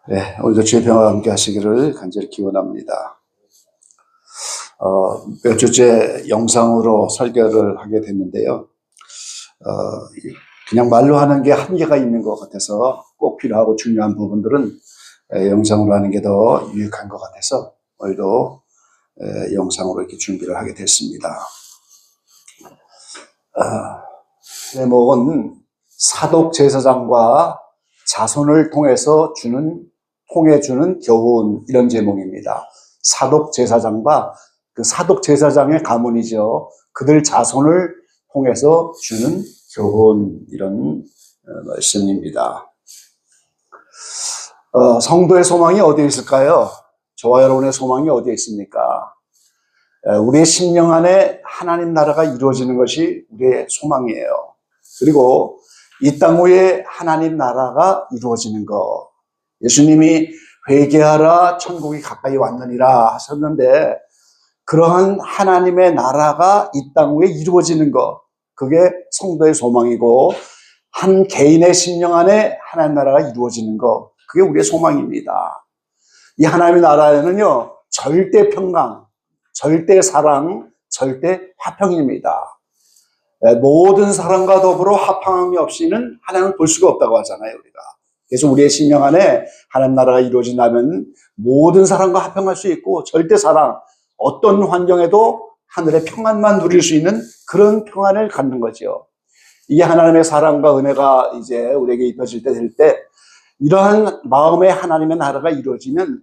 네, 오늘도 주의 평화와 함께 하시기를 간절히 기원합니다. 몇 주째 영상으로 설교를 하게 됐는데요. 그냥 말로 하는 게 한계가 있는 것 같아서 꼭 필요하고 중요한 부분들은 영상으로 하는 게 더 유익한 것 같아서 오늘도 영상으로 이렇게 준비를 하게 됐습니다. 제목은 사독 제사장과 자손을 통해서 통해주는 교훈, 이런 제목입니다. 사독 제사장과 그 사독 제사장의 가문이죠. 그들 자손을 통해서 주는 교훈, 이런 말씀입니다. 성도의 소망이 어디에 있을까요? 저와 여러분의 소망이 어디에 있습니까? 우리의 심령 안에 하나님 나라가 이루어지는 것이 우리의 소망이에요. 그리고 이 땅 위에 하나님 나라가 이루어지는 것. 예수님이 회개하라 천국이 가까이 왔느니라 하셨는데, 그러한 하나님의 나라가 이 땅 위에 이루어지는 것, 그게 성도의 소망이고, 한 개인의 심령 안에 하나님 나라가 이루어지는 것, 그게 우리의 소망입니다. 이 하나님의 나라에는요, 절대 평강, 절대 사랑, 절대 화평입니다. 모든 사람과 더불어 화평함이 없이는 하나님을 볼 수가 없다고 하잖아요, 우리가. 그래서 우리의 심령 안에 하나님 나라가 이루어진다면 모든 사람과 화평할 수 있고, 절대 사랑, 어떤 환경에도 하늘의 평안만 누릴 수 있는 그런 평안을 갖는 거죠. 이게 하나님의 사랑과 은혜가 이제 우리에게 입혀질 때 될 때, 이러한 마음의 하나님의 나라가 이루어지면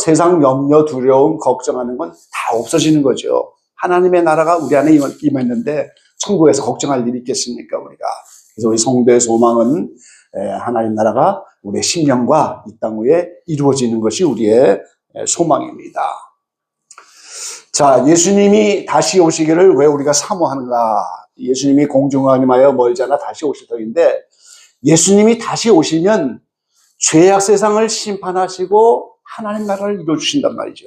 세상 염려, 두려움, 걱정하는 건 다 없어지는 거죠. 하나님의 나라가 우리 안에 임했는데 천국에서 걱정할 일이 있겠습니까, 우리가. 그래서 우리 성도의 소망은 하나님 나라가 우리의 심령과 이 땅 위에 이루어지는 것이 우리의 소망입니다. 자, 예수님이 다시 오시기를 왜 우리가 사모하는가? 예수님이 공중왕님하여 멀지 않아 다시 오실 터인데, 예수님이 다시 오시면 죄악 세상을 심판하시고 하나님 나라를 이루어주신단 말이죠.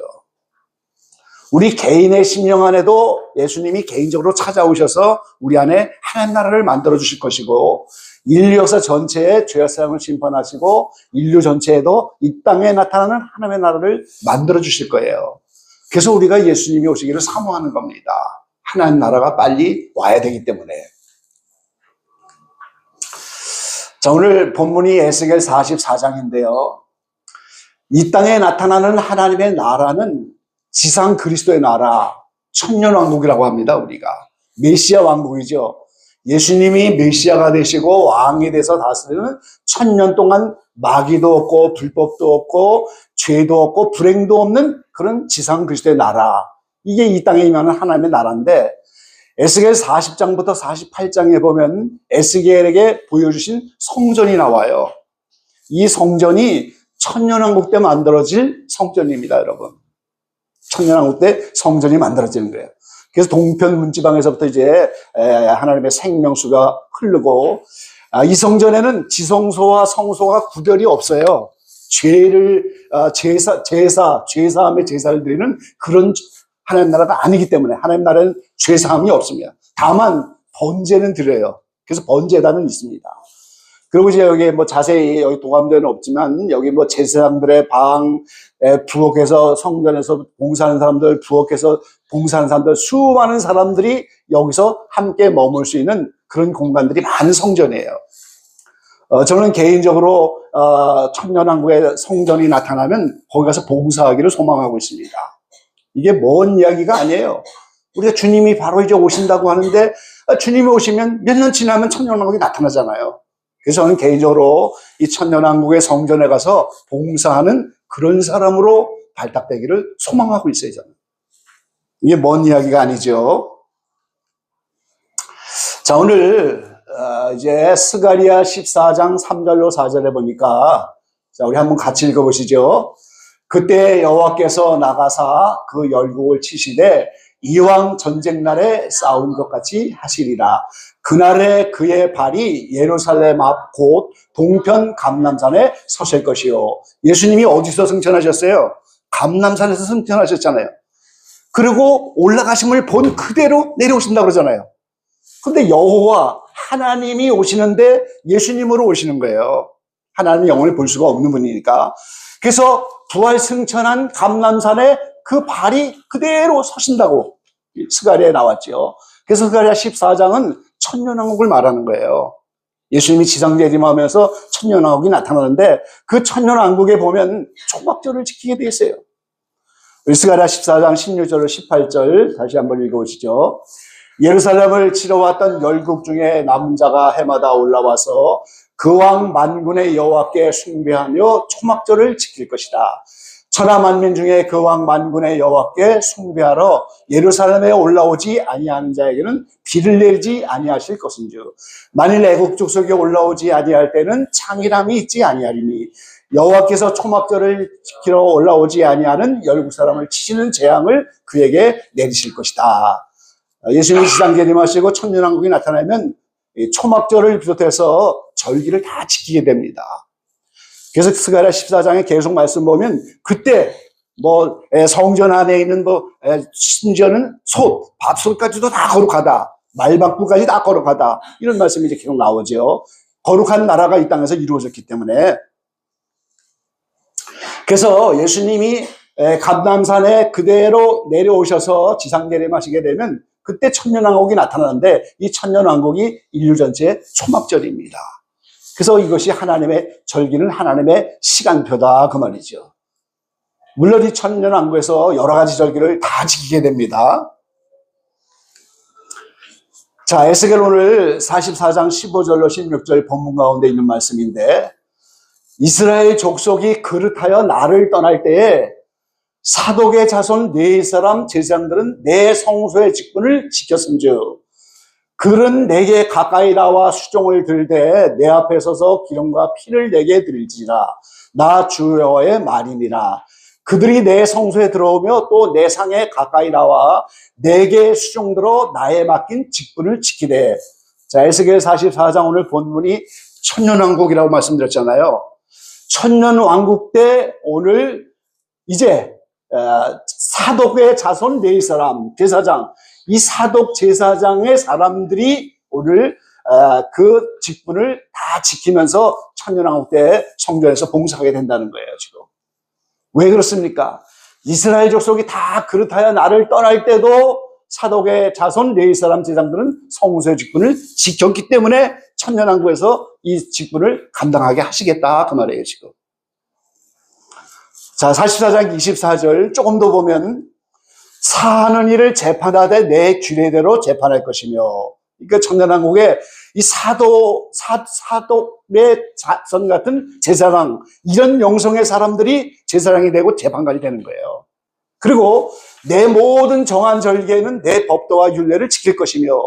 우리 개인의 심령 안에도 예수님이 개인적으로 찾아오셔서 우리 안에 하나님 나라를 만들어 주실 것이고, 인류 역사 전체에 죄악 세상을 심판하시고 인류 전체에도 이 땅에 나타나는 하나님의 나라를 만들어 주실 거예요. 그래서 우리가 예수님이 오시기를 사모하는 겁니다. 하나님 나라가 빨리 와야 되기 때문에. 자, 오늘 본문이 에스겔 44장인데요. 이 땅에 나타나는 하나님의 나라는 지상 그리스도의 나라, 천년왕국이라고 합니다, 우리가. 메시아 왕국이죠. 예수님이 메시아가 되시고 왕이 돼서 다스리는 천년 동안 마귀도 없고 불법도 없고 죄도 없고 불행도 없는 그런 지상 그리스도의 나라. 이게 이 땅에 임하는 하나님의 나라인데, 에스겔 40장부터 48장에 보면 에스겔에게 보여주신 성전이 나와요. 이 성전이 천년왕국 때 만들어질 성전입니다, 여러분. 천년왕국 때 성전이 만들어지는 거예요. 그래서 동편 문지방에서부터 이제 하나님의 생명수가 흐르고, 이 성전에는 지성소와 성소가 구별이 없어요. 죄사함의 제사를 드리는 그런 하나님 나라가 아니기 때문에, 하나님 나라는 죄사함이 없습니다. 다만 번제는 드려요. 그래서 번제단은 있습니다. 그리고 이제 여기 자세히 여기 도감되는 없지만, 여기 제사장들의 방, 부엌에서 성전에서 봉사하는 사람들, 부엌에서 봉사하는 사람들, 수많은 사람들이 여기서 함께 머물 수 있는 그런 공간들이 많은 성전이에요. 저는 개인적으로 천년왕국의 성전이 나타나면 거기 가서 봉사하기를 소망하고 있습니다. 이게 먼 이야기가 아니에요. 우리가 주님이 바로 이제 오신다고 하는데, 주님이 오시면 몇 년 지나면 천년왕국이 나타나잖아요. 그래서 저는 개인적으로 이 천년왕국의 성전에 가서 봉사하는 그런 사람으로 발탁되기를 소망하고 있어요, 저는. 이게 먼 이야기가 아니죠. 자, 오늘 이제 스가랴 14장 3절로 4절에 보니까, 자, 우리 한번 같이 읽어보시죠. 그때 여호와께서 나가사 그 열국을 치시되 이왕 전쟁 날에 싸운 것 같이 하시리라. 그날에 그의 발이 예루살렘 앞 곧 동편 감람산에 서실 것이요. 예수님이 어디서 승천하셨어요? 감람산에서 승천하셨잖아요. 그리고 올라가심을 본 그대로 내려오신다고 그러잖아요. 근데 여호와 하나님이 오시는데 예수님으로 오시는 거예요. 하나님의 영혼을 볼 수가 없는 분이니까. 그래서 부활 승천한 감람산에 그 발이 그대로 서신다고 스가랴에 나왔죠. 그래서 스가랴 14장은 천년왕국을 말하는 거예요. 예수님이 지상재림하면서 천년왕국이 나타나는데 그 천년왕국에 보면 초막절을 지키게 돼 있어요. 스가랴 14장 16절 18절 다시 한번 읽어보시죠. 예루살렘을 치러 왔던 열국 중에 남은 자가 해마다 올라와서 그 왕 만군의 여호와께 숭배하며 초막절을 지킬 것이다. 천하 만민 중에 그 왕 만군의 여호와께 숭배하러 예루살렘에 올라오지 아니하는 자에게는 비를 내리지 아니하실 것인즉 만일 애국 족속에 올라오지 아니할 때는 창이람이 있지 아니하리니 여호와께서 초막절을 지키러 올라오지 아니하는 열국 사람을 치시는 재앙을 그에게 내리실 것이다. 예수님이 지상재림하시고 천년왕국이 나타나면 초막절을 비롯해서 절기를 다 지키게 됩니다. 그래서 스가랴 14장에 계속 말씀 보면 그때 성전 안에 있는 심지어는 밥솥까지도 다 거룩하다. 말방구까지 다 거룩하다. 이런 말씀이 이제 계속 나오죠. 거룩한 나라가 이 땅에서 이루어졌기 때문에. 그래서 예수님이 감람산에 그대로 내려오셔서 지상재림하시게 되면 그때 천년왕국이 나타나는데 이 천년왕국이 인류 전체의 초막절입니다. 그래서 이것이 하나님의 절기는 하나님의 시간표다 그 말이죠. 물론 이 천년왕국에서 여러 가지 절기를 다 지키게 됩니다. 자, 에스겔 오늘 44장 15절로 16절 본문 가운데 있는 말씀인데 이스라엘 족속이 그릇하여 나를 떠날 때에 사독의 자손 네 사람 제사장들은 내 성소의 직분을 지켰음즉 그는 내게 가까이 나와 수종을 들되 내 앞에 서서 기름과 피를 내게 드릴지라 나 주 여호와의 말이니라. 그들이 내 성소에 들어오며 또 내 상에 가까이 나와 내게 수종들어 나에 맡긴 직분을 지키되. 자, 에스겔 44장 오늘 본문이 천년왕국이라고 말씀드렸잖아요. 천년왕국 때 오늘 이제 사독의 자손 네 사람 제사장, 이 사독 제사장의 사람들이 오늘 그 직분을 다 지키면서 천년왕국 때 성전에서 봉사하게 된다는 거예요. 지금 왜 그렇습니까? 이스라엘 족속이 다 그릇하여 나를 떠날 때도 사독의 자손 네 사람 제사장들은 성소의 직분을 지켰기 때문에 천년왕국에서 이 직분을 감당하게 하시겠다 그 말이에요. 지금 자, 44장 24절 조금 더 보면 사하는 일을 재판하되 내 규례대로 재판할 것이며. 그러니까 천년왕국에 이 사독의 자손 같은 제사장, 이런 영성의 사람들이 제사장이 되고 재판관이 되는 거예요. 그리고 내 모든 정한 절기에는 내 법도와 율례를 지킬 것이며.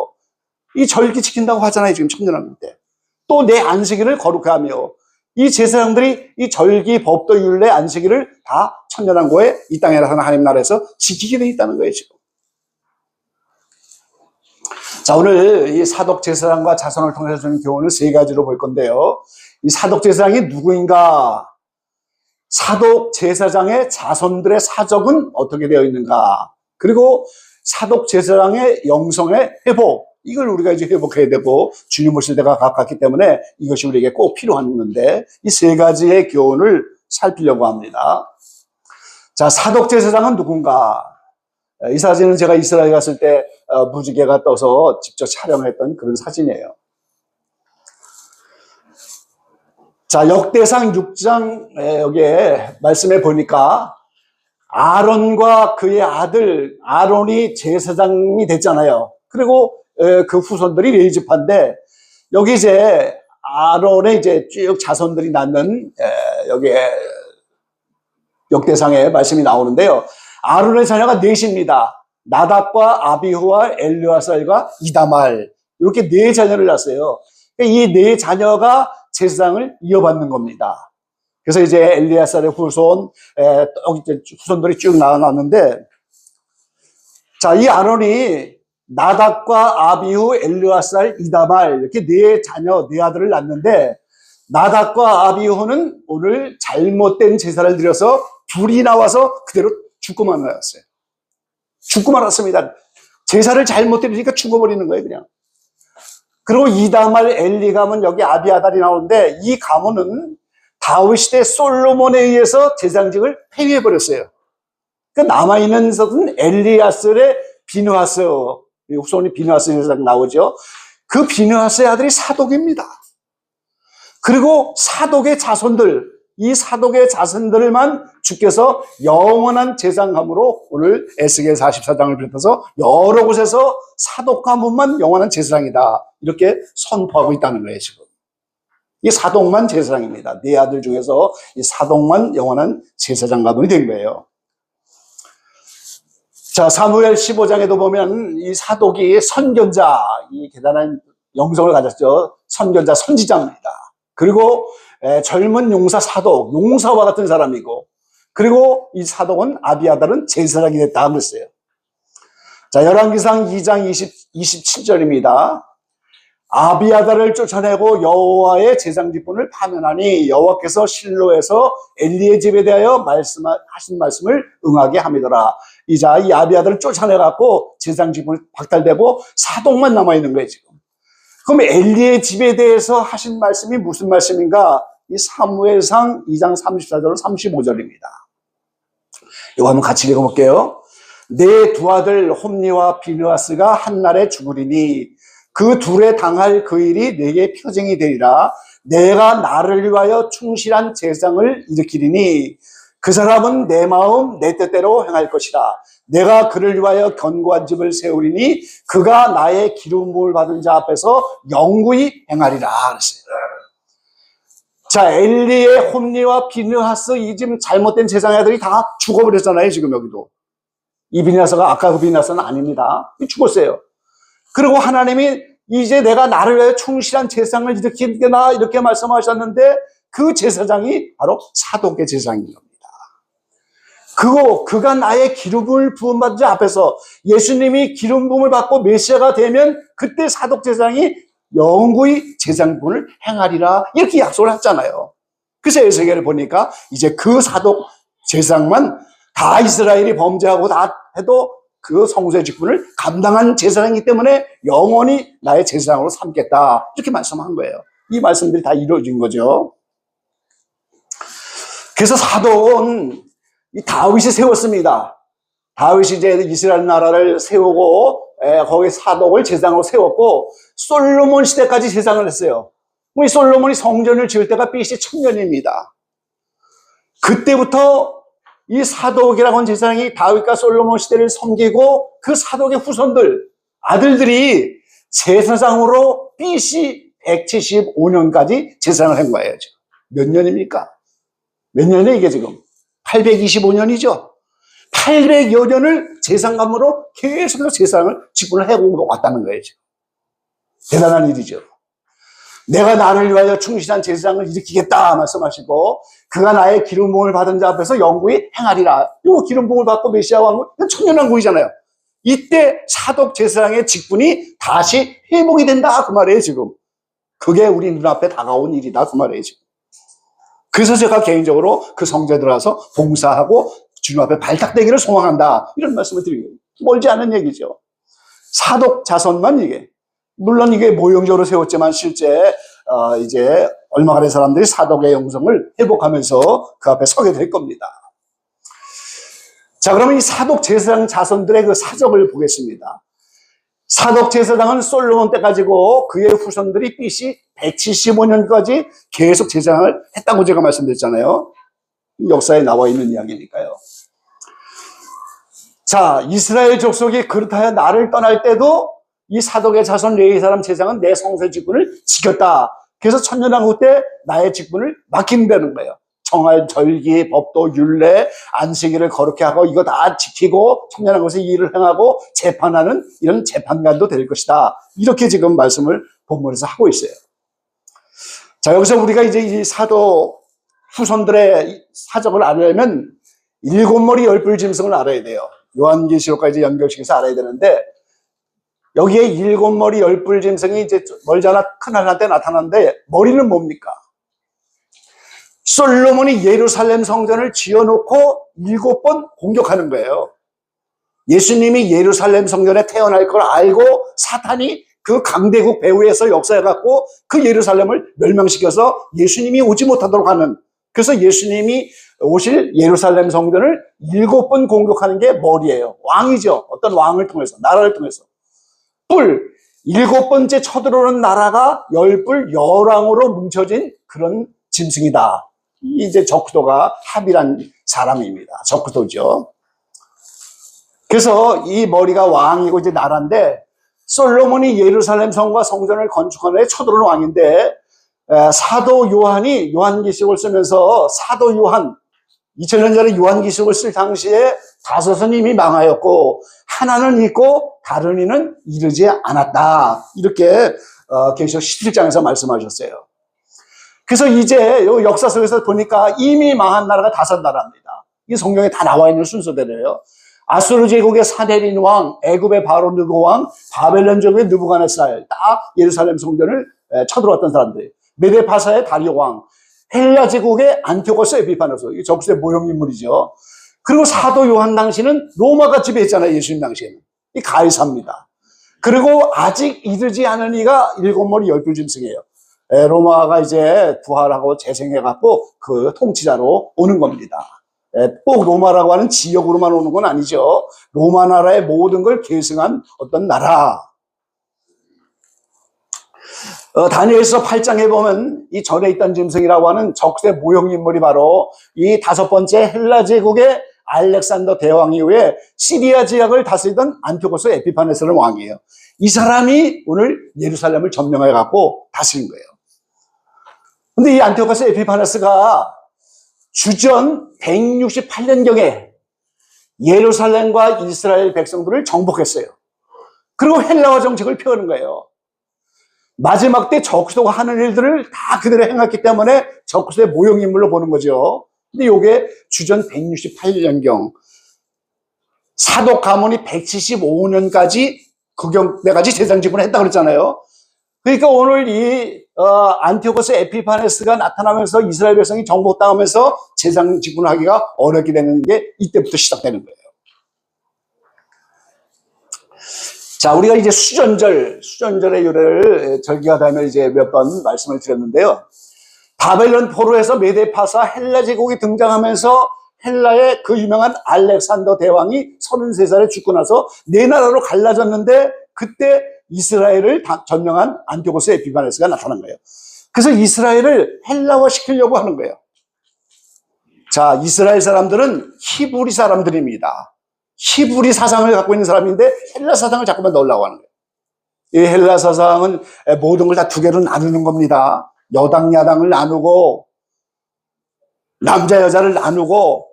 이 절기 지킨다고 하잖아요. 지금 천년왕국 때. 또 내 안식일을 거룩하며. 이 제사장들이 이 절기, 법도, 율례, 안식일을 다 천년왕국에 이 땅에 나타난 하나님 나라에서 지키게 돼 있다는 거예요, 지금. 자, 오늘 이 사독 제사장과 자손을 통해서 주는 교훈을 세 가지로 볼 건데요. 이 사독 제사장이 누구인가? 사독 제사장의 자손들의 사적은 어떻게 되어 있는가? 그리고 사독 제사장의 영성의 회복. 이걸 우리가 이제 회복해야 되고 주님 오실 때가 가깝기 때문에 이것이 우리에게 꼭 필요한 건데 이 세 가지의 교훈을 살피려고 합니다. 자, 사독 제사장은 누군가? 이 사진은 제가 이스라엘 갔을 때 무지개가 떠서 직접 촬영했던 그런 사진이에요. 자, 역대상 6장 여기에 말씀해 보니까 아론과 그의 아들 아론이 제사장이 됐잖아요. 그리고 그 후손들이 레위지파인데 여기 이제 아론의 이제 쭉 자손들이 낳는 여기에 역대상에 말씀이 나오는데요. 아론의 자녀가 넷입니다. 나답과 아비후와 엘르아살과 이다말 이렇게 네 자녀를 낳았어요. 이 네 자녀가 제사장을 이어받는 겁니다. 그래서 이제 엘리아살의 후손들이 쭉 나왔는데, 자, 이 아론이 나답과 아비후, 엘르아살, 이다말 이렇게 네 자녀, 네 아들을 낳는데 나답과 아비후는 오늘 잘못된 제사를 드려서 불이 나와서 그대로 죽고 말았어요. 죽고 말았습니다. 제사를 잘못 드리니까 죽어버리는 거예요, 그냥. 그리고 이다말, 엘리 가문, 여기 아비아달이 나오는데 이 가문은 다윗 시대 솔로몬에 의해서 제사장직을 폐위해버렸어요. 그 남아있는 것은 엘리야스의 비느하스, 후손이 비느하스 제사장 나오죠. 그 비느하스의 아들이 사독입니다. 그리고 사독의 자손들, 이 사독의 자손들만 주께서 영원한 제사장함으로 오늘 에스겔 44장을 비롯해서 여러 곳에서 사독 가문만 영원한 제사장이다, 이렇게 선포하고 있다는 거예요. 지금 이 사독만 제사장입니다. 네 아들 중에서 이 사독만 영원한 제사장 가문이 된 거예요. 자, 사무엘 15장에도 보면 이 사독이 선견자, 이 대단한 영성을 가졌죠. 선견자, 선지자입니다. 그리고 젊은 용사 사독, 용사와 같은 사람이고, 그리고 이 사독은 아비아달은 제사장이 됐다 그랬어요. 자, 열왕기상 2장 27절입니다. 아비아달을 쫓아내고 여호와의 제사장 직분을 파면하니 여호와께서 실로에서 엘리의 집에 대하여 하신 말씀을 응하게 함이더라. 이자 이 아비아달을 쫓아내갖고 제사장 직분이 박탈되고 사독만 남아있는 거예요, 지금. 그럼 엘리의 집에 대해서 하신 말씀이 무슨 말씀인가? 이 사무엘상 2장 34절 35절입니다. 이거 한번 같이 읽어볼게요. 내 두 아들 홈니와 비느하스가 한날에 죽으리니 그 둘에 당할 그 일이 내게 표징이 되리라. 내가 나를 위하여 충실한 제사장을 일으키리니 그 사람은 내 마음 내 뜻대로 행할 것이라. 내가 그를 위하여 견고한 집을 세우리니 그가 나의 기름 부음을 받은 자 앞에서 영구히 행하리라 그랬어요. 자, 엘리의 홈니와 비느하스, 이 지금 잘못된 제사장 아들이 다 죽어버렸잖아요. 지금 여기도 이 비느하스가 아까 그 비느하스는 아닙니다. 죽었어요. 그리고 하나님이 이제 내가 나를 위하여 충실한 제사장을 일으키겠나 이렇게 말씀하셨는데 그 제사장이 바로 사독의 제사장인 겁니다. 그가 나의 기름을 부음받은 자 앞에서, 예수님이 기름 부음을 받고 메시아가 되면 그때 사독 제사장이 영구히 제사장분을 행하리라 이렇게 약속을 했잖아요. 그래서 에스겔을 보니까 이제 그 사독 제사장만 다 이스라엘이 범죄하고 다 해도 그 성소의 직분을 감당한 제사장이기 때문에 영원히 나의 제사장으로 삼겠다 이렇게 말씀한 거예요. 이 말씀들이 다 이루어진 거죠. 그래서 사독은 이 다윗이 세웠습니다. 다윗이 이제 이스라엘 나라를 세우고 거기 사독을 제사장으로 세웠고 솔로몬 시대까지 제사장을 했어요. 이 솔로몬이 성전을 지을 때가 BC 1000년입니다. 그때부터 이 사독이라고 하는 제사장이 다윗과 솔로몬 시대를 섬기고 그 사독의 후손들, 아들들이 제사장으로 BC 175년까지 제사장을 한 거예요. 지금. 몇 년입니까? 몇 년이에요, 이게 지금? 825년이죠. 800여 년을 제사장감으로 계속해서 제사장을 직분을 해오고 왔다는 거예요, 지금. 대단한 일이죠. 내가 나를 위하여 충실한 제사장을 일으키겠다 말씀하시고 그가 나의 기름 부음을 받은 자 앞에서 영구히 행하리라. 이거 기름 부음을 받고 메시아 왕국, 이건 천년왕국이잖아요. 이때 사독 제사장의 직분이 다시 회복이 된다 그 말이에요, 지금. 그게 우리 눈앞에 다가온 일이다 그 말이에요, 지금. 그래서 제가 개인적으로 그 성전에 들어가서 봉사하고 주님 앞에 발탁되기를 소망한다 이런 말씀을 드리고, 멀지 않은 얘기죠. 사독 자손만 이게, 물론 이게 모형적으로 세웠지만 실제 이제 얼마 안의 사람들이 사독의 영성을 회복하면서 그 앞에 서게 될 겁니다. 자, 그러면 이 사독 제사장 자손들의 그 사적을 보겠습니다. 사독 제사장은 솔로몬 때까지고 그의 후손들이 BC 175년까지 계속 제사장을 했다고 제가 말씀드렸잖아요. 역사에 나와 있는 이야기니까요. 자, 이스라엘 족속이 그렇다여 나를 떠날 때도 이 사독의 자손 레위 사람 제사장은 내 성소의 직분을 지켰다. 그래서 천년왕국 때 나의 직분을 맡긴다는 거예요. 정할 절기, 법도, 율례, 안식일을 거룩히 하고 이거 다 지키고 천년왕국에서 일을 행하고 재판하는 이런 재판관도 될 것이다. 이렇게 지금 말씀을 본문에서 하고 있어요. 자, 여기서 우리가 이제 이 사독 후손들의 사적을 알려면 7머리 10뿔 짐승을 알아야 돼요. 요한계시록까지 연결시켜서 알아야 되는데, 여기에 7머리 10뿔 짐승이 이제 멀지 않아 큰 하늘한테 나타나는데, 머리는 뭡니까? 솔로몬이 예루살렘 성전을 지어놓고 7번 공격하는 거예요. 예수님이 예루살렘 성전에 태어날 걸 알고 사탄이 그 강대국 배후에서 역사해갖고 그 예루살렘을 멸망시켜서 예수님이 오지 못하도록 하는 그래서 예수님이 오실 예루살렘 성전을 7번 공격하는 게 머리예요. 왕이죠. 어떤 왕을 통해서, 나라를 통해서. 뿔, 7번째 쳐들어오는 나라가 10뿔 10왕으로 뭉쳐진 그런 짐승이다. 이제 적그도가 합의한 사람입니다. 적그도죠. 그래서 이 머리가 왕이고 이제 나라인데, 솔로몬이 예루살렘 성과 성전을 건축한 후에 쳐들어온 왕인데, 사도 요한이 요한계시록을 쓰면서 사도 요한, 2000년 전에 요한계시록을 쓸 당시에 5은 이미 망하였고 하나는 있고 다른 이는 이르지 않았다. 이렇게 계시록 17장에서 말씀하셨어요. 그래서 이제 역사 속에서 보니까 이미 망한 나라가 5나라입니다. 이 성경에 다 나와 있는 순서대로요. 아수르 제국의 사데린 왕, 애굽의 바로 느고 왕, 바벨론 제국의 느부갓네살, 다 예루살렘 성전을 쳐들어왔던 사람들. 메데파사의 다리오 왕, 헬라 제국의 안티오코스 에피파네스, 이 적수의 모형 인물이죠. 그리고 사도 요한 당시는 로마가 지배했잖아요. 예수님 당시에는. 이 가이사입니다. 그리고 아직 이르지 않은 이가 7머리 10뿔 짐승이에요. 로마가 이제 부활하고 재생해갖고 그 통치자로 오는 겁니다. 꼭 로마라고 하는 지역으로만 오는 건 아니죠. 로마 나라의 모든 걸 계승한 어떤 나라. 다니엘서 8장에 보면 이 전에 있던 짐승이라고 하는 적수의 모형 인물이 바로 이 5번째 헬라 제국의 알렉산더 대왕 이후에 시리아 지역을 다스리던 안티오코스 에피파네스라는 왕이에요. 이 사람이 오늘 예루살렘을 점령해 갖고 다스린 거예요. 근데 이 안티오코스 에피파네스가 주전 168년경에 예루살렘과 이스라엘 백성들을 정복했어요. 그리고 헬라화 정책을 펴는 거예요. 마지막 때 적그도가 하는 일들을 다 그대로 행했기 때문에 적그도의 모형인물로 보는 거죠. 근데 이게 주전 168년경 사독 가문이 175년까지 극영대까지 재상 지분을 했다고 그랬잖아요. 그러니까 오늘 이 안티오코스 에피파네스가 나타나면서 이스라엘 백성이 정복당하면서 재상 지분하기가 어렵게 되는 게 이때부터 시작되는 거예요. 자, 우리가 이제 수전절의 유래를 절기가 되면 이제 몇 번 말씀을 드렸는데요. 바벨론 포로에서 메데파사 헬라 제국이 등장하면서 헬라의 그 유명한 알렉산더 대왕이 33살에 죽고 나서 4나라로 갈라졌는데 그때 이스라엘을 점령한 안티오코스 에피파네스가 나타난 거예요. 그래서 이스라엘을 헬라화 시키려고 하는 거예요. 자, 이스라엘 사람들은 히브리 사람들입니다. 히브리 사상을 갖고 있는 사람인데 헬라 사상을 자꾸만 넣으려고 하는 거예요. 이 헬라 사상은 모든 걸 다 2개로 나누는 겁니다. 여당, 야당을 나누고 남자, 여자를 나누고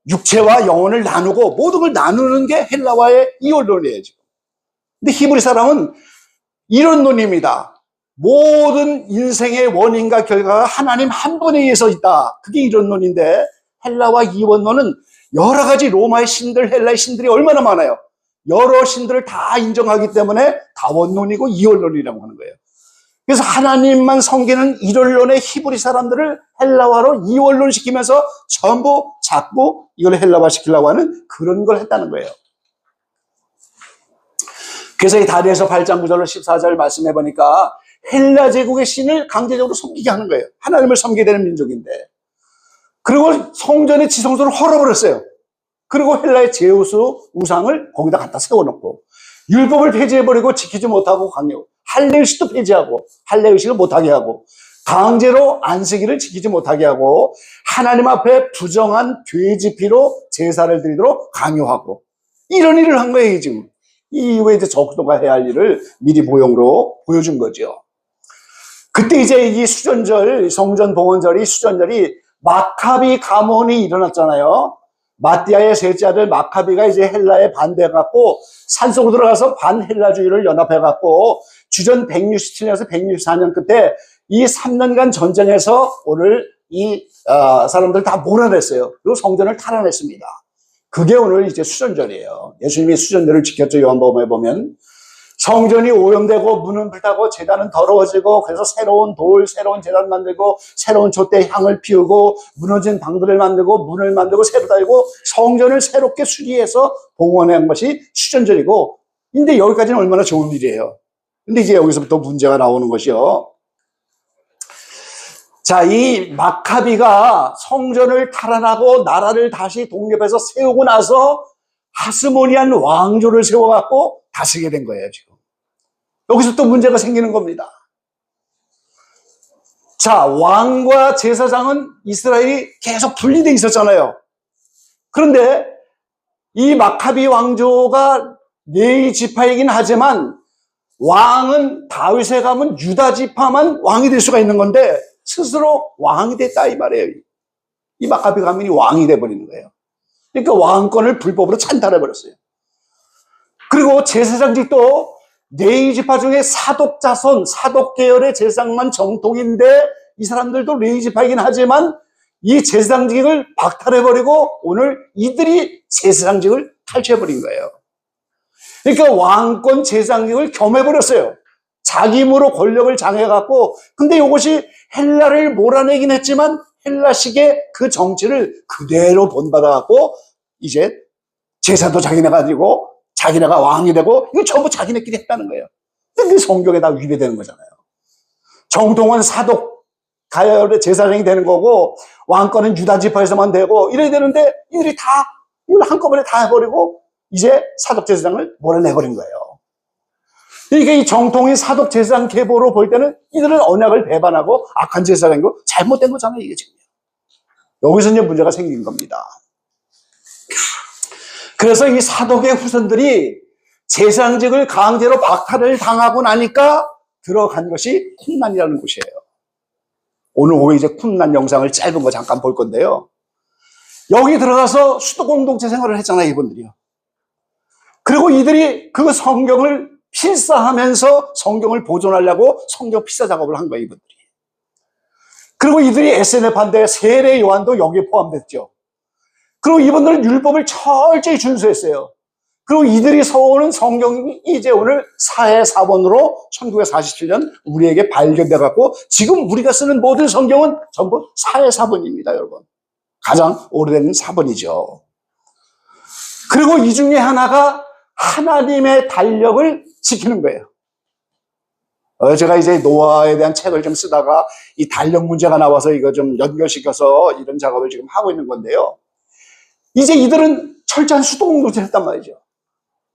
육체와 영혼을 나누고 모든 걸 나누는 게 헬라와의 이원론이에요, 지금. 근데 히브리 사람은 이런 논입니다. 모든 인생의 원인과 결과가 하나님 한 분에 의해서 있다. 그게 이론론인데 헬라와 이원론은 여러 가지 로마의 신들, 헬라의 신들이 얼마나 많아요. 여러 신들을 다 인정하기 때문에 다원론이고 이원론이라고 하는 거예요. 그래서 하나님만 섬기는 이원론의 히브리 사람들을 헬라화로 이원론 시키면서 전부 자꾸 이걸 헬라화 시키려고 하는 그런 걸 했다는 거예요. 그래서 이 다니엘서 8장 9절로 14절 말씀해 보니까 헬라 제국의 신을 강제적으로 섬기게 하는 거예요. 하나님을 섬기게 되는 민족인데. 그리고 성전의 지성소를 헐어버렸어요. 그리고 헬라의 제우스 우상을 거기다 갖다 세워놓고 율법을 폐지해버리고 지키지 못하고 강요. 할례의식도 폐지하고 할례의식을 못하게 하고 강제로 안식일을 지키지 못하게 하고 하나님 앞에 부정한 돼지 피로 제사를 드리도록 강요하고 이런 일을 한 거예요, 지금. 이 이후에 이제 적그도가 해야 할 일을 미리 모형으로 보여준 거죠. 그때 이제 이 수전절, 성전 봉헌절이 수전절이 마카비 가문이 일어났잖아요. 마띠아의 셋째 아들 마카비가 이제 헬라에 반대해갖고 산속으로 들어가서 반헬라주의를 연합해갖고 주전 167년에서 164년 끝에 이 3년간 전쟁에서 오늘 이 사람들 다 몰아냈어요. 그리고 성전을 탈환했습니다. 그게 오늘 이제 수전절이에요. 예수님이 수전절을 지켰죠. 요한복음에 보면 성전이 오염되고 문은 불타고 제단은 더러워지고 그래서 새로운 돌, 새로운 제단 만들고 새로운 촛대 향을 피우고 무너진 방들을 만들고 문을 만들고 새로 달고 성전을 새롭게 수리해서 봉헌한 것이 수전절이고 근데 여기까지는 얼마나 좋은 일이에요. 근데 이제 여기서부터 문제가 나오는 것이요. 자, 이 마카비가 성전을 탈환하고 나라를 다시 독립해서 세우고 나서 하스모니안 왕조를 세워갖고 다스리게 된 거예요, 지금. 여기서 또 문제가 생기는 겁니다. 자, 왕과 제사장은 이스라엘이 계속 분리되어 있었잖아요. 그런데 이 마카비 왕조가 네 지파이긴 하지만 왕은 다윗에 가면 유다 지파만 왕이 될 수가 있는 건데 스스로 왕이 됐다 이 말이에요. 이 마카비 가문이 왕이 돼버리는 거예요. 그러니까 왕권을 불법으로 찬탈해버렸어요. 그리고 제사장직도 네 지파 중에 사독 자손, 사독 계열의 제사장만 정통인데 이 사람들도 네 지파이긴 하지만 이 제사장직을 박탈해버리고 오늘 이들이 제사장직을 탈취해버린 거예요. 그러니까 왕권 제사장직을 겸해버렸어요. 자기 힘으로 권력을 장해갖고, 근데 이것이 헬라를 몰아내긴 했지만 헬라식의 그 정치를 그대로 본받아갖고 이제 제사도 자기네가 가지고 자기네가 왕이 되고 이거 전부 자기네끼리 했다는 거예요. 근데 성경에 다 위배되는 거잖아요. 정통은 사독 가열의 제사장이 되는 거고 왕권은 유다 지파에서만 되고 이래야 되는데 이들이 다 이걸 한꺼번에 다 해버리고 이제 사독 제사장을 몰아내버린 거예요. 이게 이 정통인 사독 제사장 계보로 볼 때는 이들은 언약을 배반하고 악한 제사장이고 잘못된 거잖아요, 이게 지금. 여기서 이제 문제가 생긴 겁니다. 그래서 이 사독의 후손들이 제사장직을 강제로 박탈을 당하고 나니까 들어간 것이 쿰란이라는 곳이에요. 오늘 오후에 이제 쿰란 영상을 짧은 거 잠깐 볼 건데요. 여기 들어가서 수도 공동체 생활을 했잖아요, 이분들이요. 그리고 이들이 그 성경을 필사하면서 성경을 보존하려고 성경 필사 작업을 한 거예요, 이분들이. 그리고 이들이 SNF한데 세례 요한도 여기에 포함됐죠. 그리고 이분들은 율법을 철저히 준수했어요. 그리고 이들이 써오는 성경이 이제 오늘 사해사본으로 1947년 우리에게 발견돼갖고 지금 우리가 쓰는 모든 성경은 전부 사해사본입니다, 여러분. 가장 오래된 사본이죠. 그리고 이 중에 하나가 하나님의 달력을 지키는 거예요. 제가 이제 노아에 대한 책을 좀 쓰다가 이 달력 문제가 나와서 이거 좀 연결시켜서 이런 작업을 지금 하고 있는 건데요. 이제 이들은 철저한 수도공동체를 했단 말이죠.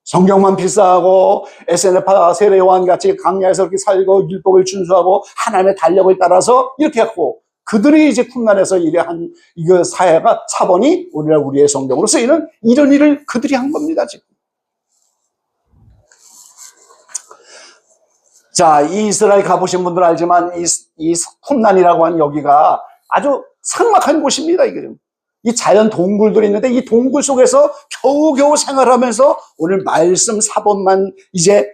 성경만 필사하고 SNF와 세례 요한 같이 강야에서 이렇게 살고 율법을 준수하고 하나님의 달력을 따라서 이렇게 했고 그들이 이제 쿰란에서 일한 이거 사회가 사본이 오늘날 우리의 성경으로 쓰이는 이런 일을 그들이 한 겁니다, 지금. 자, 이 이스라엘 가보신 분들은 알지만 이 쿰란이라고 하는 여기가 아주 삭막한 곳입니다, 이게 좀. 이 자연 동굴들이 있는데 이 동굴 속에서 겨우겨우 생활하면서 오늘 말씀 사본만 이제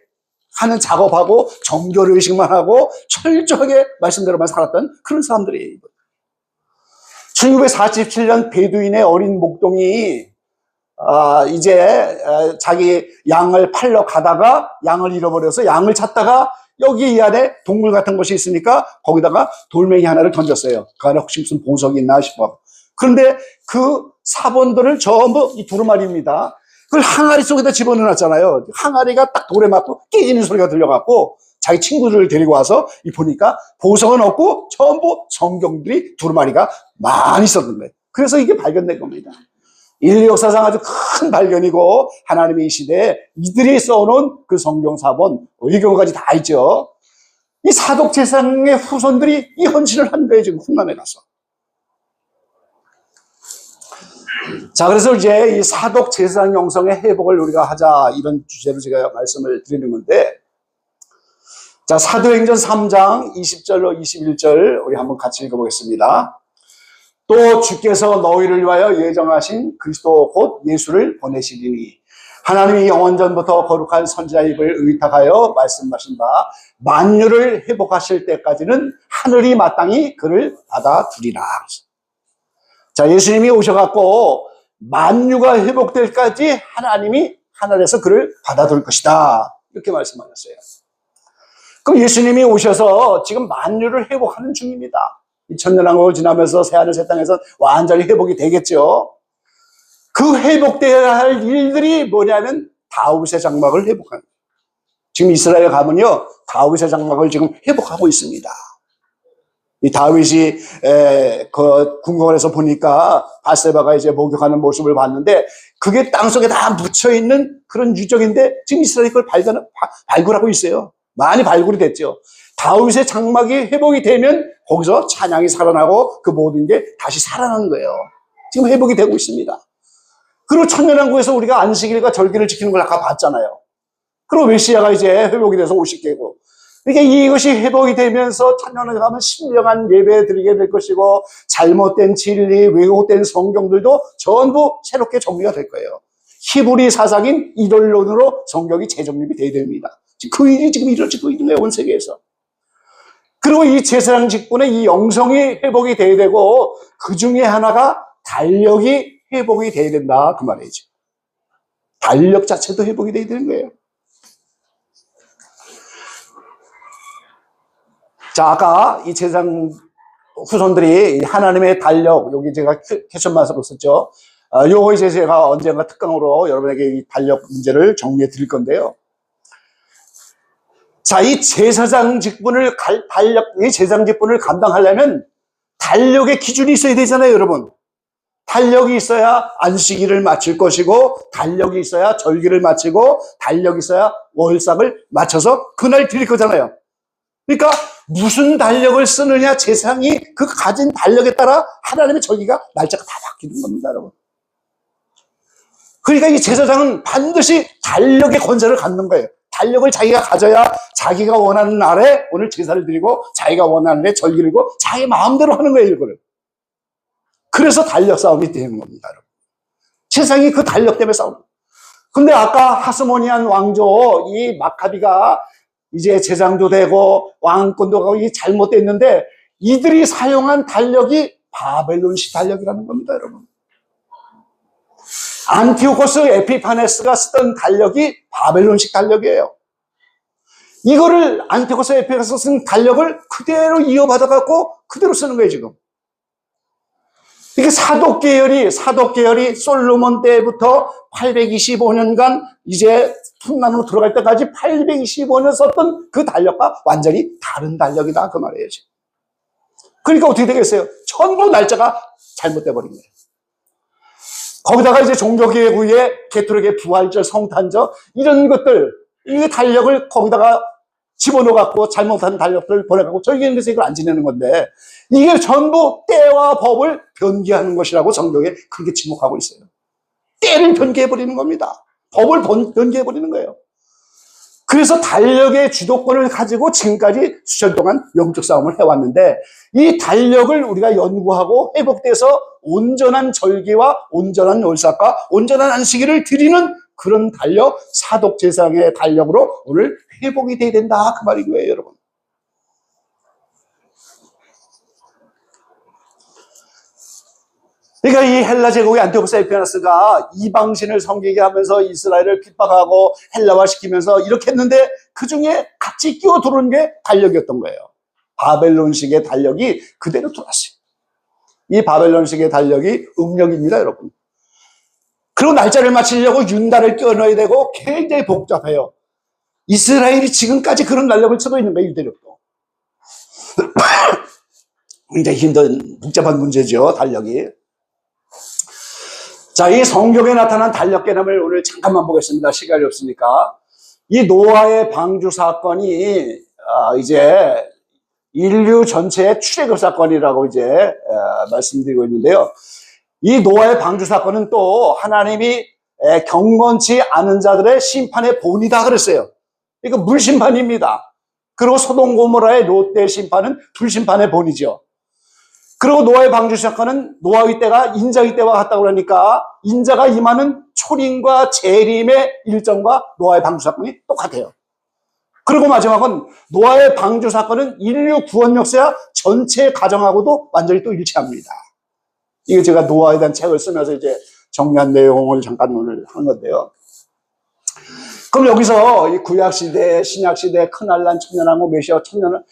하는 작업하고 정결 의식만 하고 철저하게 말씀대로만 살았던 그런 사람들이에요. 1947년 베두인의 어린 목동이 이제 자기 양을 팔러 가다가 양을 잃어버려서 양을 찾다가 여기 이 안에 동굴 같은 곳이 있으니까 거기다가 돌멩이 하나를 던졌어요. 그 안에 혹시 무슨 보석이 있나 싶어. 그런데 그 사본들을 전부 이 두루마리입니다. 그걸 항아리 속에다 집어넣어놨잖아요. 항아리가 딱 돌에 맞고 깨지는 소리가 들려갖고 자기 친구들을 데리고 와서 보니까 보석은 없고 전부 성경들이 두루마리가 많이 있었던 거예요. 그래서 이게 발견된 겁니다. 인류 역사상 아주 큰 발견이고 하나님의 이 시대에 이들이 써놓은 그 성경 사본 의경까지 다 있죠. 이 사독 제사장의 후손들이 이 헌신을 한 거예요, 지금 쿰란에 가서. 자, 그래서 이제 이 사독 제사장 영성의 회복을 우리가 하자 이런 주제로 제가 말씀을 드리는 건데, 자, 사도행전 3장 20절로 21절 우리 한번 같이 읽어보겠습니다. 또 주께서 너희를 위하여 예정하신 그리스도 곧 예수를 보내시리니 하나님이 영원전부터 거룩한 선지자 입을 의탁하여 말씀하신 바 만유를 회복하실 때까지는 하늘이 마땅히 그를 받아두리라. 자, 예수님이 오셔갖고 만유가 회복될 때까지 하나님이 하늘에서 그를 받아둘 것이다. 이렇게 말씀하셨어요. 그럼 예수님이 오셔서 지금 만유를 회복하는 중입니다. 2000년왕국을 지나면서 새하늘 새 땅에서 완전히 회복이 되겠죠. 그 회복되어야 할 일들이 뭐냐면 다윗의 장막을 회복하는 거예요. 지금 이스라엘 가면요 다윗의 장막을 지금 회복하고 있습니다. 이 다윗이 그 궁궐에서 보니까 밧세바가 이제 목욕하는 모습을 봤는데 그게 땅속에 다 묻혀 있는 그런 유적인데 지금 이스라엘이 그걸 발굴하고 있어요. 많이 발굴이 됐죠. 다윗의 장막이 회복이 되면 거기서 찬양이 살아나고 그 모든 게 다시 살아나는 거예요. 지금 회복이 되고 있습니다. 그리고 천년왕국에서 우리가 안식일과 절기를 지키는 걸 아까 봤잖아요. 그리고 메시아가 이제 회복이 돼서 50개고. 그러니까 이것이 회복이 되면서 천년왕국에 가면 신령한 예배 드리게 될 것이고 잘못된 진리, 왜곡된 성경들도 전부 새롭게 정리가 될 거예요. 히브리 사상인 이론론으로 성경이 재정립이 돼야 됩니다. 그 일이 지금 이루어지고 있는 거예요, 온 세계에서. 그리고 이 제사장 직분의 이 영성이 회복이 돼야 되고 그 중에 하나가 달력이 회복이 돼야 된다 그 말이죠. 달력 자체도 회복이 돼야 되는 거예요. 자, 아까 이 제사장 후손들이 하나님의 달력, 여기 제가 캡션 마스로 썼죠. 요거 이제 제가 언젠가 특강으로 여러분에게 이 달력 문제를 정리해 드릴 건데요. 자, 이 제사장 직분을 이 제사장 직분을 감당하려면 달력의 기준이 있어야 되잖아요, 여러분. 달력이 있어야 안식일을 마칠 것이고, 달력이 있어야 절기를 마치고, 달력이 있어야 월삭을 맞춰서 그날 드릴 거잖아요. 그러니까 무슨 달력을 쓰느냐, 제사장이 그 가진 달력에 따라 하나님의 절기가 날짜가 다 바뀌는 겁니다, 여러분. 그러니까 이 제사장은 반드시 달력의 권세를 갖는 거예요. 달력을 자기가 가져야 자기가 원하는 날에 오늘 제사를 드리고 자기가 원하는 날에 절기를 드리고 자기 마음대로 하는 거예요, 이거를. 그래서 달력 싸움이 되는 겁니다, 여러분. 세상이 그 달력 때문에 싸우는 거예요. 근데 아까 하스모니안 왕조 이 마카비가 이제 제장도 되고 왕권도 가고 이게 잘못됐는데 이들이 사용한 달력이 바벨론식 달력이라는 겁니다, 여러분. 안티오코스 에피파네스가 쓰던 달력이 바벨론식 달력이에요. 이거를 안티오코스 에피파네스가 쓴 달력을 그대로 이어받아갖고 그대로 쓰는 거예요, 지금. 이게 사독계열이 솔로몬 때부터 825년간 이제 퉁난으로 들어갈 때까지 825년 썼던 그 달력과 완전히 다른 달력이다, 그 말이에요, 지금. 그러니까 어떻게 되겠어요? 전부 날짜가 잘못돼 버린 거예요. 거기다가 이제 종교개혁 후에 개토릭의 부활절, 성탄절 이런 것들, 이 달력을 거기다가 집어넣어갖고 잘못한 달력들을 보내갖고 절기인데서 이걸 안 지내는 건데 이게 전부 때와 법을 변개하는 것이라고 성경에 그렇게 지목하고 있어요. 때를 변개해버리는 겁니다. 법을 변개해버리는 거예요. 그래서 달력의 주도권을 가지고 지금까지 수천 동안 영적 싸움을 해왔는데 이 달력을 우리가 연구하고 회복돼서 온전한 절기와 온전한 월삭과 온전한 안식일을 드리는 그런 달력, 사독제사장의 달력으로 오늘 회복이 돼야 된다 그 말인 거예요, 여러분. 그러니까 이 헬라 제국의 안티오코스 에피파네스가 이방신을 섬기게 하면서 이스라엘을 핍박하고 헬라화시키면서 이렇게 했는데 그 중에 같이 끼워 들어온 게 달력이었던 거예요. 바벨론식의 달력이 그대로 돌았어요. 이 바벨론식의 달력이 음력입니다, 여러분. 그리고 날짜를 맞추려고 윤달을 껴넣어야 되고 굉장히 복잡해요. 이스라엘이 지금까지 그런 달력을 쓰고 있는 거예요, 유대력도. 굉장히 힘든 복잡한 문제죠, 달력이. 자, 이 성경에 나타난 달력 개념을 오늘 잠깐만 보겠습니다. 시간이 없으니까. 이 노아의 방주 사건이 이제 인류 전체의 출애굽 사건이라고 이제 말씀드리고 있는데요. 이 노아의 방주 사건은 또 하나님이 경건치 않은 자들의 심판의 본이다 그랬어요. 이거 물심판입니다. 그리고 소돔 고모라의 롯데 심판은 불심판의 본이죠. 그리고 노아의 방주 사건은 노아의 때가 인자의 때와 같다고 그러니까 인자가 임하는 초림과 재림의 일정과 노아의 방주 사건이 똑같아요. 그리고 마지막은 노아의 방주 사건은 인류 구원 역사 전체 가정하고도 완전히 또 일치합니다. 이게 제가 노아에 대한 책을 쓰면서 이제 정리한 내용을 잠깐 오늘 한 건데요. 그럼 여기서 이 구약시대, 신약시대, 큰환란, 천년왕국, 메시아, 천년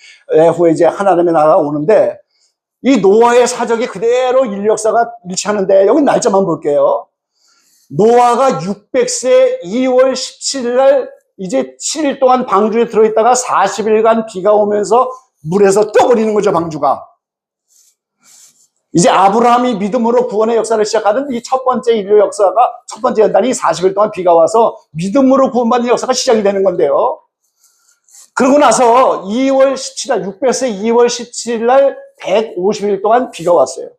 후에 이제 하나님의 나라가 오는데 이 노아의 사적이 그대로 인류 역사가 일치하는데 여기 날짜만 볼게요. 노아가 600세 2월 17일 날 이제 7일 동안 방주에 들어있다가 40일간 비가 오면서 물에서 떠버리는 거죠, 방주가. 이제 아브라함이 믿음으로 구원의 역사를 시작하는 이 첫 번째 인류 역사가, 첫 번째 연단이 40일 동안 비가 와서 믿음으로 구원받는 역사가 시작이 되는 건데요. 그러고 나서 2월 17일, 600세 2월 17일 날 150일 동안 비가 왔어요.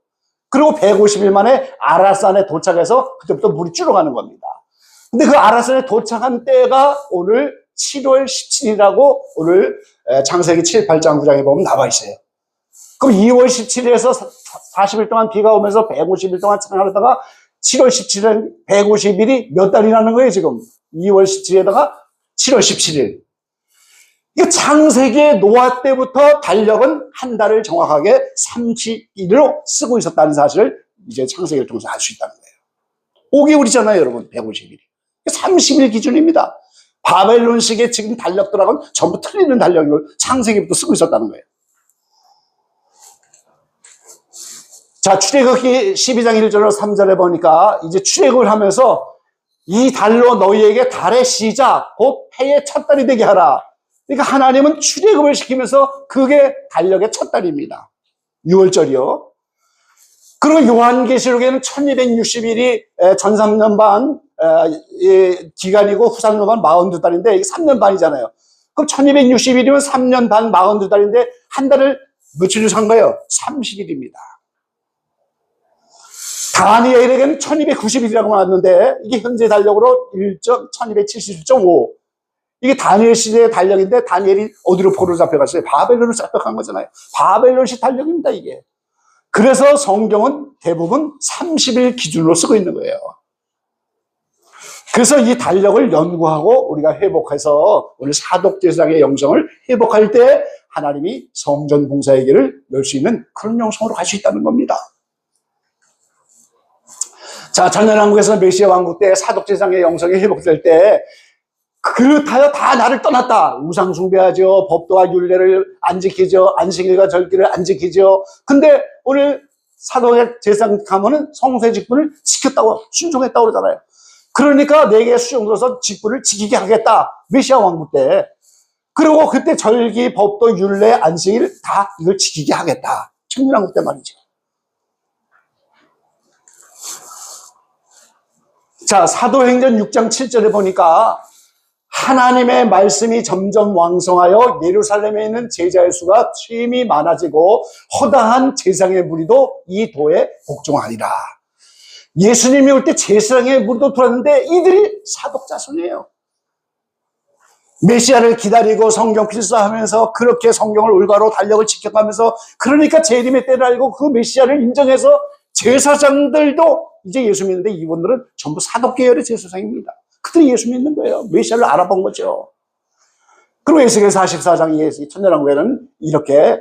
그리고 150일 만에 아라산에 도착해서 그때부터 물이 줄어가는 겁니다. 근데 그 아라산에 도착한 때가 오늘 7월 17일이라고 오늘 창세기 7, 8장 9장에 보면 나와 있어요. 그럼 2월 17일에서 40일 동안 비가 오면서 150일 동안 창하다가 7월 17일 150일이 몇 달이라는 거예요, 지금. 2월 17일에다가 7월 17일. 이 창세기의 노아 때부터 달력은 한 달을 정확하게 30일로 쓰고 있었다는 사실을 이제 창세기를 통해서 알 수 있다는 거예요. 5개월이잖아요, 여러분. 150일이. 30일 기준입니다. 바벨론식의 지금 달력들하고는 전부 틀리는 달력을 창세기부터 쓰고 있었다는 거예요. 자, 출애굽기 12장 1절로 3절에 보니까 이제 출애굽을 하면서 이 달로 너희에게 달의 시작, 곧 해의 첫 달이 되게 하라. 그러니까 하나님은 출애굽을 시키면서 그게 달력의 첫 달입니다. 6월절이요. 그리고 요한계시록에는 1260일이 전 3년 반 기간이고 후 3년 반 42달인데 이게 3년 반이잖아요. 그럼 1260일이면 3년 반 42달인데 한 달을 며칠로 산 거예요? 30일입니다. 다니엘에게는 1290일이라고 나왔는데 이게 현재 달력으로 1277.5. 이게 다니엘 시대의 달력인데 다니엘이 어디로 포로 잡혀갔어요? 바벨론으로 잡혀간 거잖아요. 바벨론식 달력입니다, 이게. 그래서 성경은 대부분 30일 기준으로 쓰고 있는 거예요. 그래서 이 달력을 연구하고 우리가 회복해서 오늘 사독제사장의 영성을 회복할 때 하나님이 성전 봉사의 길을 열 수 있는 그런 영성으로 갈 수 있다는 겁니다. 자, 전연왕국에서 메시아 왕국 때 사독제사장의 영성이 회복될 때 그렇다여 다 나를 떠났다. 우상 숭배하죠. 법도와 율례를 안 지키죠. 안식일과 절기를 안 지키죠. 근데 오늘 사독제사장 가면은 성소의 직분을 지켰다고 순종했다고 그러잖아요. 그러니까 내게 수용들어서 직분을 지키게 하겠다. 메시아 왕국 때. 그리고 그때 절기, 법도, 율례, 안식일 다 이걸 지키게 하겠다. 청년왕국 때 말이죠. 자, 사도행전 6장 7절에 보니까 하나님의 말씀이 점점 왕성하여 예루살렘에 있는 제자의 수가 쉼이 많아지고 허다한 제사장의 무리도 이 도에 복종하리라. 예수님이 올 때 제사장의 무리도 들어왔는데 이들이 사독 자손이에요. 메시아를 기다리고 성경 필사하면서 그렇게 성경을 올바로 달력을 지켜가면서 그러니까 재림의 때를 알고 그 메시아를 인정해서 제사장들도 이제 예수 믿는데 이분들은 전부 사독 계열의 제사장입니다. 그들이 예수 믿는 거예요. 메시아를 알아본 거죠. 그리고 에스겔 44장 천년왕국에는 이렇게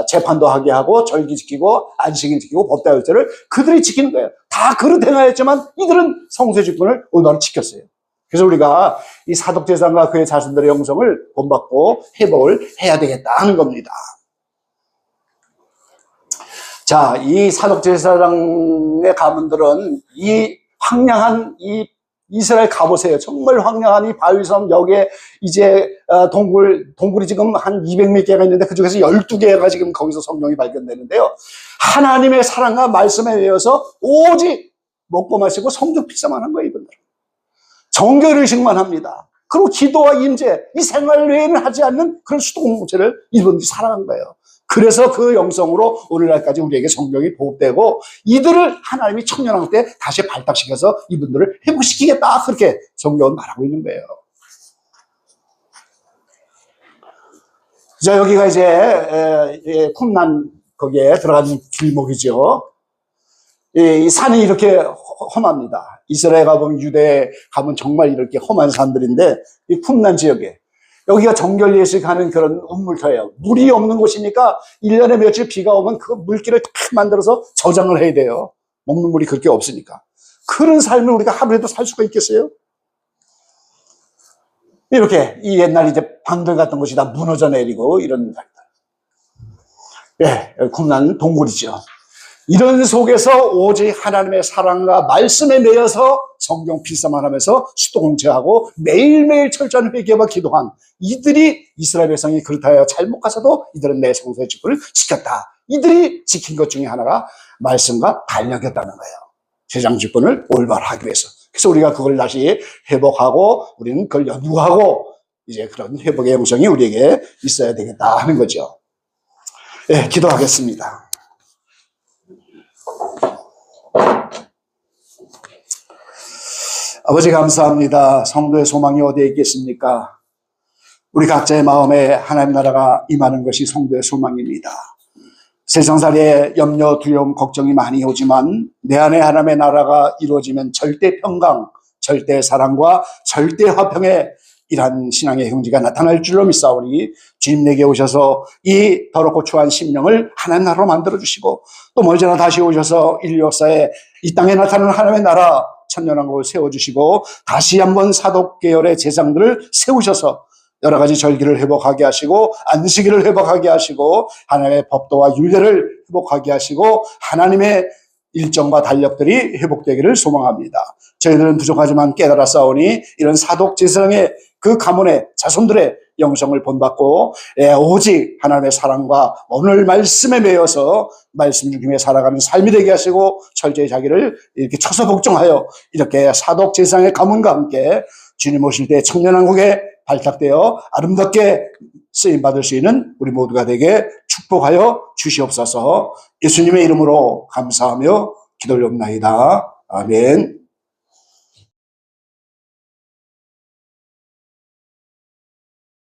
재판도 하게 하고 절기 지키고 안식일 지키고 법다율제를 그들이 지키는 거예요. 다 그릇 행하였지만 이들은 성소의 직분을 온전히 지켰어요. 그래서 우리가 이 사독제사장과 그의 자손들의 영성을 본받고 회복을 해야 되겠다 하는 겁니다. 자, 이 사독제사장의 가문들은 이 황량한 이 이스라엘 가보세요. 정말 황량한 이 바위섬 여기에 이제 동굴이 지금 한 200몇 개가 있는데 그중에서 12개가 지금 거기서 성경이 발견되는데요. 하나님의 사랑과 말씀에 의해서 오직 먹고 마시고 성경 필사만 한 거예요, 이분들은. 정결의식만 합니다. 그리고 기도와 임재, 이 생활 외에는 하지 않는 그런 수도공동체를 이분들이 살아간 거예요. 그래서 그 영성으로 오늘날까지 우리에게 성경이 보급되고 이들을 하나님이 청년왕국 때 다시 발탁시켜서 이분들을 회복시키겠다. 그렇게 성경은 말하고 있는 거예요. 자, 여기가 이제 쿰난 거기에 들어가는 길목이죠. 이 산이 이렇게 험합니다. 이스라엘 가보면 유대에 가면 정말 이렇게 험한 산들인데 이 쿰난 지역에 여기가 정결 예식하는 그런 운물터예요. 물이 없는 곳이니까 1년에 며칠 비가 오면 그 물길을 탁 만들어서 저장을 해야 돼요. 먹는 물이 그렇게 없으니까. 그런 삶을 우리가 하루에도 살 수가 있겠어요? 이렇게 이 옛날 이제 방들 같은 곳이 다 무너져 내리고 이런 예, 쿰난 동굴이죠. 이런 속에서 오직 하나님의 사랑과 말씀에 매여서 성경 필사만 하면서 수도공체하고 매일매일 철저한 회개와 기도한 이들이 이스라엘 백성이 그렇다여 잘못 가서도 이들은 내 성소의 직분을 지켰다. 이들이 지킨 것 중에 하나가 말씀과 달력이었다는 거예요. 세상 주권을 올바르게 하기 위해서. 그래서 우리가 그걸 다시 회복하고 우리는 그걸 연구하고 이제 그런 회복의 영성이 우리에게 있어야 되겠다 하는 거죠. 네, 기도하겠습니다. 아버지 감사합니다. 성도의 소망이 어디에 있겠습니까? 우리 각자의 마음에 하나님 나라가 임하는 것이 성도의 소망입니다. 세상살이에 염려, 두려움, 걱정이 많이 오지만 내 안에 하나님의 나라가 이루어지면 절대 평강, 절대 사랑과 절대 화평의 이러한 신앙의 형제가 나타날 줄로 믿사오니 주님 내게 오셔서 이 더럽고 추한 심령을 하나님 나라로 만들어주시고 또 멀지나 다시 오셔서 인류 역사에 이 땅에 나타나는 하나님의 나라 천년왕국을 세워주시고 다시 한번 사독계열의 제상들을 세우셔서 여러 가지 절기를 회복하게 하시고 안식일을 회복하게 하시고 하나님의 법도와 율례를 회복하게 하시고 하나님의 일정과 달력들이 회복되기를 소망합니다. 저희들은 부족하지만 깨달아 싸우니 이런 사독 제사장의 그 가문의 자손들의 영성을 본받고 오직 하나님의 사랑과 오늘 말씀에 매여서 말씀 중심에 살아가는 삶이 되게 하시고 철저히 자기를 이렇게 쳐서 복종하여 이렇게 사독 제사장의 가문과 함께 주님 오실 때 청년왕국에 발탁되어 아름답게 쓰임받을 수 있는 우리 모두가 되게 축복하여 주시옵소서. 예수님의 이름으로 감사하며 기도를 옵나이다. 아멘.